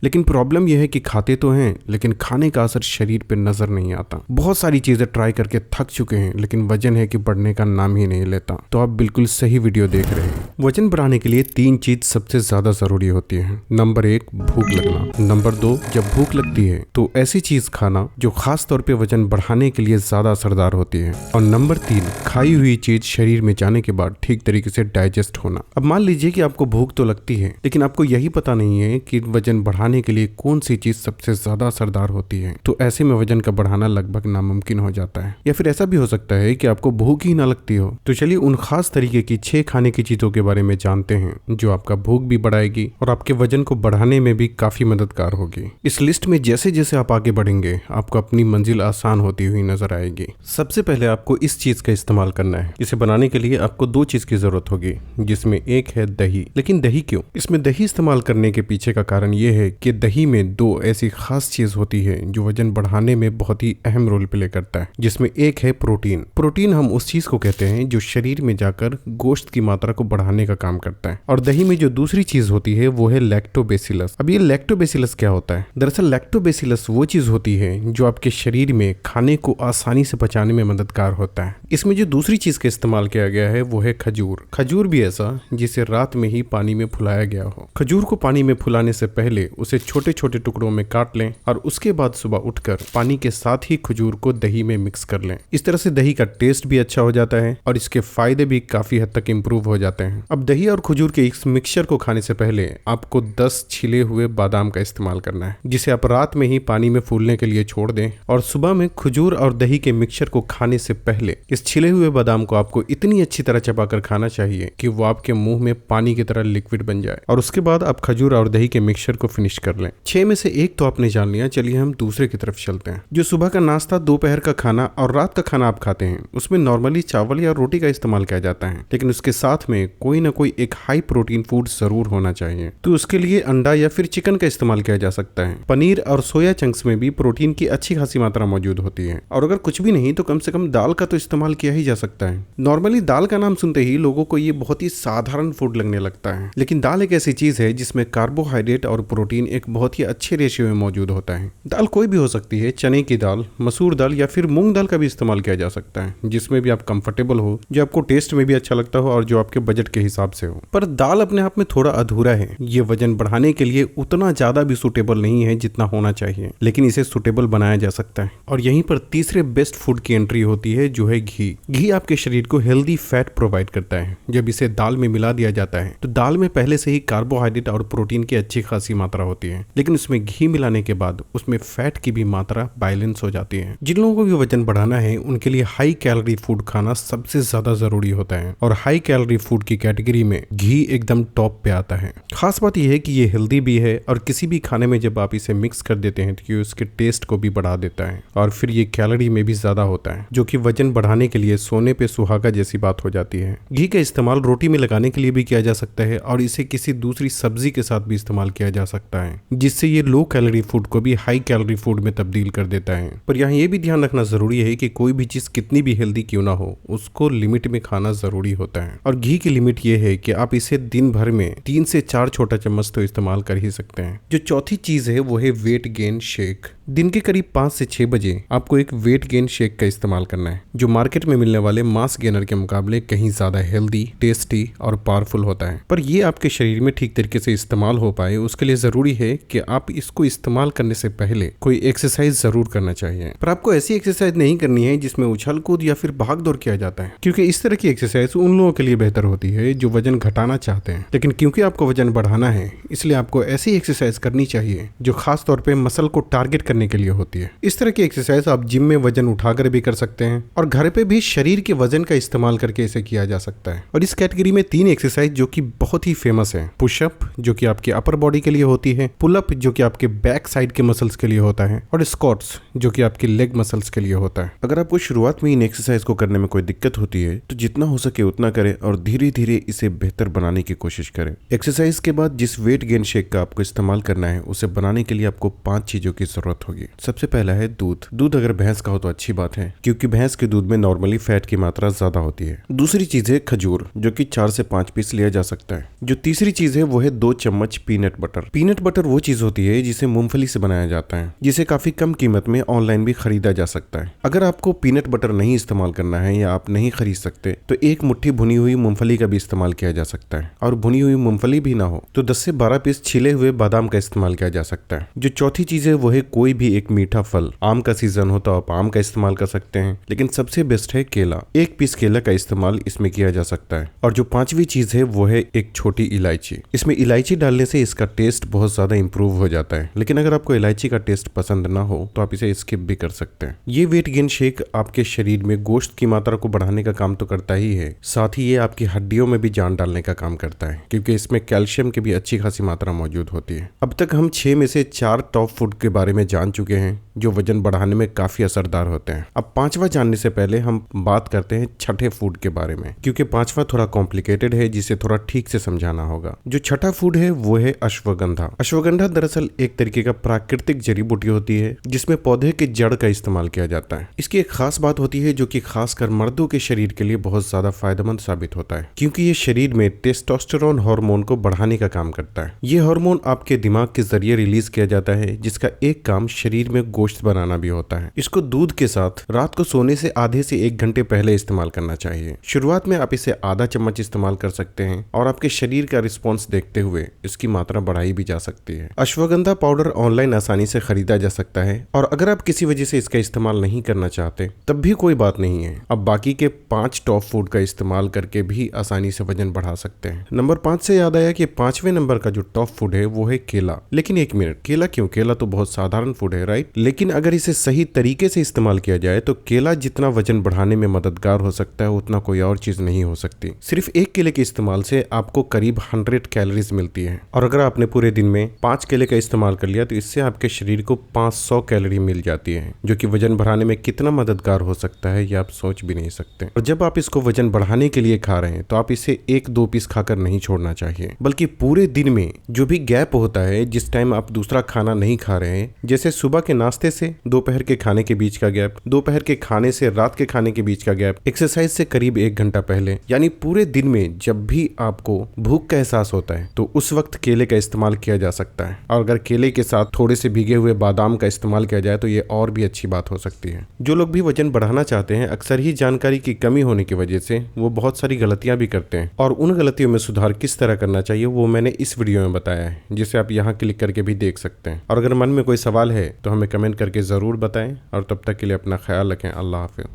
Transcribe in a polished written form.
लेकिन प्रॉब्लम यह है कि खाते तो हैं लेकिन खाने का असर शरीर पे नजर नहीं आता। बहुत सारी चीजें ट्राई करके थक चुके हैं लेकिन वजन है कि बढ़ने का नाम ही नहीं लेता। तो आप बिल्कुल सही वीडियो देख रहे हैं। वजन बढ़ाने के लिए 3 चीज सबसे ज्यादा जरूरी होती है। नंबर 1 भूख लगना, नंबर 2 जब भूख लगती है तो ऐसी चीज खाना जो खास तौर पे वजन बढ़ाने के लिए ज्यादा असरदार होती है, और नंबर 3 खाई हुई चीज शरीर में जाने के बाद ठीक तरीके से डाइजेस्ट होना। अब मान लीजिए कि आपको भूख तो लगती है लेकिन आपको यही पता नहीं है कि वजन बढ़ाने के लिए कौन सी चीज सबसे ज्यादा असरदार होती है, तो ऐसे में वजन का बढ़ाना लगभग नामुमकिन हो जाता है। या फिर ऐसा भी हो सकता है कि आपको भूख ही ना लगती हो। तो चलिए उन खास तरीके की 6 खाने की चीजों के बारे में जानते हैं जो आपका भूख भी बढ़ाएगी और आपके वजन को बढ़ाने में भी काफी मददगार होगी। इस लिस्ट में जैसे जैसे आप आगे बढ़ेंगे आपको अपनी मंजिल आसान होती हुई नजर आएगी। सबसे पहले आपको इस चीज का इस्तेमाल करना है। इसे बनाने के लिए आपको 2 चीज की जरूरत होगी, जिसमें एक है दही। लेकिन दही क्यों? इसमें दही इस्तेमाल करने के पीछे का कारण यह है कि दही में 2 ऐसी खास चीज होती है जो वजन बढ़ाने में बहुत ही अहम रोल प्ले करता है, जिसमें एक है प्रोटीन। प्रोटीन हम उस चीज को कहते हैं जो शरीर में जाकर गोश्त की मात्रा को बढ़ाने का काम करता है। और दही में जो दूसरी चीज होती है वो है लैक्टोबैसिलस। अब ये लैक्टोबैसिलस क्या होता है? दरअसल लैक्टोबैसिलस वो चीज होती है जो आपके शरीर में खाने को आसानी से पचाने में मददगार होता है। इसमें जो दूसरी चीज का इस्तेमाल किया गया है वो है खजूर। खजूर भी ऐसा जिसे रात में ही पानी में फुलाया गया हो। खजूर को पानी में फुलाने से पहले उसे छोटे छोटे टुकड़ों में काट लें और उसके बाद सुबह उठकर पानी के साथ ही खजूर को दही में मिक्स कर लें। इस तरह से दही का टेस्ट भी अच्छा हो जाता है और इसके फायदे भी काफी हद तक इम्प्रूव हो जाते हैं। अब दही और खजूर के इस मिक्सचर को खाने से पहले आपको 10 छिले हुए बादाम का इस्तेमाल करना है, जिसे आप रात में ही पानी में फूलने के लिए छोड़ दें और सुबह में खजूर और दही के मिक्सचर को खाने से पहले इस छिले हुए बादाम को आपको इतनी अच्छी तरह चबाकर खाना चाहिए कि वो आपके मुंह में पानी की तरह लिक्विड बन जाए। और उसके बाद आप खजूर और दही के मिक्सचर को फिनिश कर लें। 6 में से एक तो आपने जान लिया। चलिए हम दूसरे की तरफ चलते हैं। जो सुबह का नाश्ता, दोपहर का खाना और रात का खाना आप खाते हैं उसमें नॉर्मली चावल या रोटी का इस्तेमाल किया जाता है, लेकिन उसके साथ में कोई ना कोई एक हाई प्रोटीन फूड जरूर होना चाहिए। तो उसके लिए अंडा या फिर चिकन का इस्तेमाल किया जा सकता है। पनीर और सोया चंक्स में भी प्रोटीन की अच्छी खासी मात्रा मौजूद होती है। और अगर कुछ भी नहीं तो कम से कम दाल का तो इस्तेमाल किया ही जा सकता है। नॉर्मली दाल का नाम सुनते ही लोगों को ये बहुत ही साधारण फूड लगने लगता है, लेकिन दाल एक ऐसी चीज है जिसमें कार्बोहाइड्रेट और प्रोटीन एक बहुत ही अच्छे रेशियो में मौजूद होता है। दाल कोई भी हो सकती है, चने की दाल, मसूर दाल या फिर मूंग दाल का भी इस्तेमाल किया जा सकता है, जिसमें भी आप कंफर्टेबल हो, जो आपको टेस्ट में भी अच्छा लगता हो और जो आपके बजट के हिसाब से हो। पर दाल अपने आप में थोड़ा अधूरा है। ये वजन बढ़ाने के लिए उतना ज्यादा भी सुटेबल नहीं है जितना होना चाहिए, लेकिन इसे सुटेबल बनाया जा सकता है। और यहीं पर तीसरे बेस्ट फूड की एंट्री होती है जो है घी। घी आपके शरीर को हेल्दी फैट प्रोवाइड करता है। जब इसे दाल में मिला दिया जाता है तो दाल में पहले से ही कार्बोहाइड्रेट और प्रोटीन की अच्छी खासी मात्रा होती है, लेकिन उसमें घी मिलाने के बाद उसमें फैट की भी मात्रा बैलेंस हो जाती है। जिन लोगों को भी वजन बढ़ाना है उनके लिए हाई कैलोरी फूड खाना सबसे ज्यादा जरूरी होता है, और हाई कैलोरी फूड की कैटेगरी में घी एकदम टॉप पे आता है। खास बात यह है कि ये हेल्दी भी है और किसी भी खाने में जब आप इसे मिक्स कर देते हैं तो ये उसके टेस्ट को भी बढ़ा देता है, और फिर ये कैलोरी में भी ज्यादा होता है, जो कि वजन बढ़ाने के लिए सोने पे सुहागा जैसी बात हो जाती है। घी का इस्तेमाल रोटी में लगाने के लिए भी किया जा सकता है और इसे किसी दूसरी सब्जी के साथ भी इस्तेमाल किया जा सकता है, जिससे ये लो कैलोरी फूड को भी हाई कैलोरी फूड में तब्दील कर देता है। पर यहाँ ये भी ध्यान रखना जरूरी है कि कोई भी चीज कितनी भी हेल्दी क्यों ना हो उसको लिमिट में खाना जरूरी होता है। और घी की लिमिट ये है कि आप इसे दिन भर में 3 से 4 छोटा चम्मच तो इस्तेमाल कर ही सकते हैं। जो चौथी चीज है वो है वेट गेन शेक। दिन के करीब 5 से 6 बजे आपको एक वेट गेन शेक का इस्तेमाल करना है, जो मार्केट में मिलने वाले मास गेनर के मुकाबले कहीं ज्यादा हेल्दी, टेस्टी और पावरफुल होता है। पर ये आपके शरीर में ठीक तरीके से इस्तेमाल हो पाए उसके लिए जरूरी है कि आप इसको इस्तेमाल करने से पहले कोई एक्सरसाइज जरूर करना चाहिए। पर आपको ऐसी एक्सरसाइज नहीं करनी है जिसमें उछल कूद या फिर भाग दौड़ किया जाता है, क्योंकि इस तरह की एक्सरसाइज उन लोगों के लिए बेहतर होती है जो वजन घटाना चाहते हैं। लेकिन क्योंकि आपको वजन बढ़ाना है इसलिए आपको ऐसी एक्सरसाइज करनी चाहिए जो खास तौर पे मसल को टारगेट करने के लिए होती है। इस तरह की एक्सरसाइज आप जिम में वजन उठाकर भी कर सकते हैं और घर पे भी शरीर के वजन का इस्तेमाल करके इसे किया जा सकता है। और इस कैटेगरी में 3 एक्सरसाइज जो कि बहुत ही फेमस है। पुशअप जो कि आपके अपर बॉडी के लिए होती है, पुलअप जो कि आपके बैक साइड के मसल्स के लिए होता है, और स्क्वाट्स जो कि आपके लेग मसल्स के लिए होता है। अगर आपको शुरुआत में इन एक्सरसाइज को करने में कोई दिक्कत होती है तो जितना हो सके उतना करें और धीरे धीरे इसे बेहतर बनाने की कोशिश करें। एक्सरसाइज के बाद जिस वेट गेन शेक का आपको इस्तेमाल करना है उसे बनाने के लिए आपको 5 चीजों की जरूरत होगी। सबसे पहला है दूध। दूध अगर भैंस का हो तो अच्छी बात है, क्योंकि भैंस के दूध में नॉर्मली फैट की मात्रा ज्यादा होती है। दूसरी चीज है खजूर, जो कि 4 से 5 पीस लिया जा सकता है। जो तीसरी चीज है वो है 2 चम्मच पीनट बटर। पीनट बटर वो चीज होती है जिसे मूंगफली से बनाया जाता है, जिसे काफी कम कीमत में ऑनलाइन भी खरीदा जा सकता है। अगर आपको पीनट बटर नहीं इस्तेमाल करना है या आप नहीं खरीद सकते तो एक मुट्ठी भुनी हुई मूंगफली का भी इस्तेमाल किया जा सकता है, और भुनी हुई मूंगफली भी ना हो तो 10 से 12 पीस छिले हुए बादाम का इस्तेमाल किया जा सकता है। जो चौथी चीज है वो है कोई भी एक मीठा फल। आम का सीजन हो तो आप आम का इस्तेमाल कर सकते हैं, लेकिन सबसे बेस्ट है केला। 1 पीस केला का इस्तेमाल इसमें किया जा सकता है। और जो पांचवी चीज है वो है एक छोटी इलायची। इसमें इलायची डालने से इसका टेस्ट बहुत ज्यादा इंप्रूव हो जाता है, लेकिन अगर आपको इलायची का टेस्ट पसंद ना हो तो आप इसे स्किप भी कर सकते हैं। ये वेट गेन शेक आपके शरीर में गोश्त की मात्रा को बढ़ाने का काम तो करता ही है, साथ ही ये आपकी हड्डियों में भी जान डालने का काम करता है, क्योंकि इसमें कैल्शियम की भी अच्छी खासी मात्रा मौजूद होती है। अब तक हम 6 में से 4 टॉप फूड के बारे में जान चुके हैं जो वजन बढ़ाने में काफी असरदार होते हैं। अब 5वां जानने से पहले हम बात करते हैं छठे फूड के बारे में, क्योंकि 5वां थोड़ा कॉम्प्लिकेटेड है जिसे थोड़ा ठीक से समझाना होगा। जो छठा फूड है वो है अश्वगंधा। अश्वगंधा दरअसल एक तरीके का प्राकृतिक जड़ी बूटी होती है जिसमें पौधे के जड़ का इस्तेमाल किया जाता है। इसकी एक खास बात होती है जो कि खासकर मर्दों के शरीर के लिए बहुत ज्यादा फायदेमंद साबित होता है, क्योंकि ये शरीर में टेस्टोस्टेरोन हार्मोन को बढ़ाने का काम करता है। ये हार्मोन आपके दिमाग के जरिए रिलीज किया जाता है, जिसका एक काम शरीर में गोश्त बनाना भी होता है। इसको दूध के साथ रात को सोने से आधे से 1 घंटे पहले इस्तेमाल करना चाहिए। शुरुआत में आप इसे आधा चम्मच इस्तेमाल कर सकते हैं और आपके शरीर का रिस्पॉन्स देखते हुए इसकी मात्रा बढ़ाई भी जा सकती है। अश्वगंधा पाउडर ऑनलाइन आसानी से खरीदा जा सकता है, और अगर आप किसी वजह से इसका इस्तेमाल नहीं करना चाहते तब भी कोई बात नहीं है। अब बाकी के 5 टॉप फूड का इस्तेमाल करके भी आसानी से वजन बढ़ा सकते हैं। नंबर 5 से याद आया कि 5वें नंबर का जो टॉप फूड है वो है केला। लेकिन 1 मिनट, केला क्यों? केला तो बहुत साधारण फूड है, राइट? लेकिन अगर इसे सही तरीके से इस्तेमाल किया जाए तो केला जितना वजन बढ़ाने में मददगार हो सकता है उतना कोई और चीज नहीं हो सकती। सिर्फ 1 केले के इस्तेमाल से आपको करीब 100 कैलोरीज मिलती है, और अगर आपने पूरे दिन में 5 केले का इस्तेमाल कर लिया तो इससे आपके शरीर को 500 कैलोरी मिल जाती है, जो कि वजन बढ़ाने में कितना मददगार हो सकता है ये आप सोच भी नहीं सकते। और जब आप इसको वजन बढ़ाने के लिए खा रहे हैं तो आप इसे 1-2 पीस खाकर नहीं छोड़ना चाहिए, बल्कि पूरे दिन में जो भी गैप होता है जिस टाइम आप दूसरा खाना नहीं खा रहे हैं, जैसे सुबह के नाश्ते से दोपहर के खाने के बीच का गैप, दोपहर के खाने से रात के खाने के बीच का गैप, एक्सरसाइज से करीब 1 घंटा पहले, यानी पूरे दिन में जब भी आपको भूख का एहसास होता है तो उस वक्त केले का इस्तेमाल किया जा सकता है। और अगर केले के साथ थोड़े से भीगे हुए बादाम का इस्तेमाल किया जाए तो ये और भी अच्छी बात हो सकती है। जो लोग भी वजन बढ़ाना चाहते हैं, अक्सर ही जानकारी की कमी होने की वजह से वो बहुत सारी गलतियां भी करते हैं, और उन गलतियों में सुधार किस तरह करना चाहिए वो मैंने इस वीडियो में बताया है, जिसे आप यहाँ क्लिक करके भी देख सकते हैं। और अगर मन में कोई सवाल है तो हमें कमेंट करके जरूर बताएं, और तब तक के लिए अपना ख्याल रखें। अल्लाह हाफिज़।